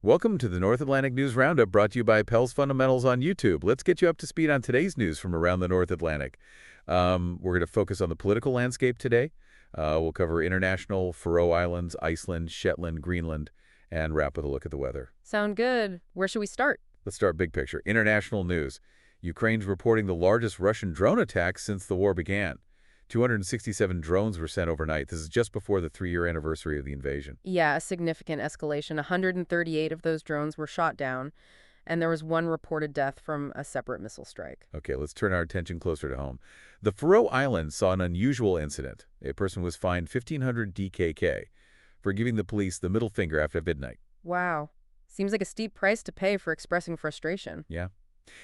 Welcome to the North Atlantic News Roundup brought to you by PalsFundamentals on YouTube. Let's get you up to speed on today's news from around the North Atlantic. We're going to focus on the political landscape today. We'll cover international, Faroe Islands, Iceland, Shetland, Greenland, and wrap with a look at the weather. Sound good. Where should we start? Let's start big picture. International news. Ukraine's reporting the largest Russian drone attack since the war began. 267 drones were sent overnight. This is just before the 3-year anniversary of the invasion. Yeah, a significant escalation. 138 of those drones were shot down, and there was one reported death from a separate missile strike. Okay, let's turn our attention closer to home. The Faroe Islands saw an unusual incident. A person was fined 1,500 DKK for giving the police the middle finger after midnight. Wow. Seems like a steep price to pay for expressing frustration. Yeah.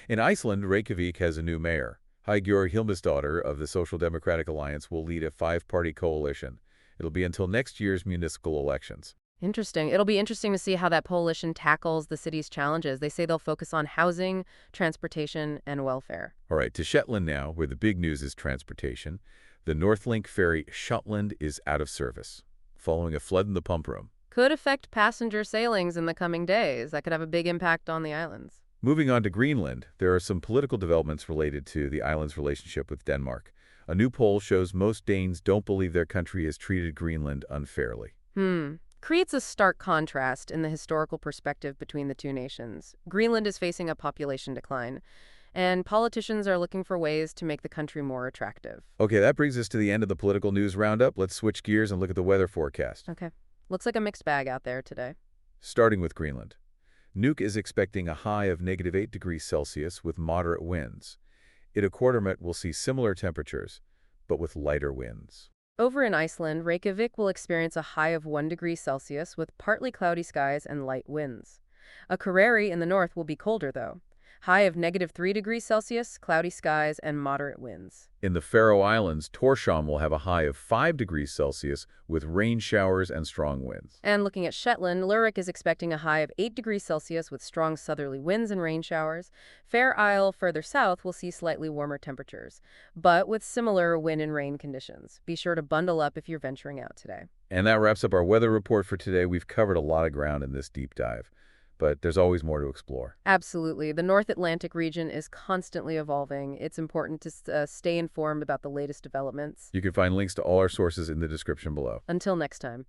In Iceland, Reykjavik has a new mayor. Hildur Hilmisdóttir of the Social Democratic Alliance will lead a 5-party coalition. It'll be until next year's municipal elections. Interesting. It'll be interesting to see how that coalition tackles the city's challenges. They say they'll focus on housing, transportation, and welfare. All right, to Shetland now, where the big news is transportation. The Northlink ferry Shetland is out of service, following a flood in the pump room. Could affect passenger sailings in the coming days. That could have a big impact on the islands. Moving on to Greenland, there are some political developments related to the island's relationship with Denmark. A new poll shows most Danes don't believe their country has treated Greenland unfairly. Creates a stark contrast in the historical perspective between the two nations. Greenland is facing a population decline, and politicians are looking for ways to make the country more attractive. Okay, that brings us to the end of the political news roundup. Let's switch gears and look at the weather forecast. Okay. Looks like a mixed bag out there today. Starting with Greenland. Nuuk is expecting a high of -8 degrees Celsius with moderate winds. Idiaquartermet will see similar temperatures, but with lighter winds. Over in Iceland, Reykjavik will experience a high of 1 degree Celsius with partly cloudy skies and light winds. Akureyri in the north will be colder, though. High of -3 degrees Celsius, cloudy skies, and moderate winds. In the Faroe Islands, Tórshavn will have a high of 5 degrees Celsius with rain showers and strong winds. And looking at Shetland, Lerwick is expecting a high of 8 degrees Celsius with strong southerly winds and rain showers. Fair Isle, further south, will see slightly warmer temperatures, but with similar wind and rain conditions. Be sure to bundle up if you're venturing out today. And that wraps up our weather report for today. We've covered a lot of ground in this deep dive, but there's always more to explore. Absolutely. The North Atlantic region is constantly evolving. It's important to stay informed about the latest developments. You can find links to all our sources in the description below. Until next time.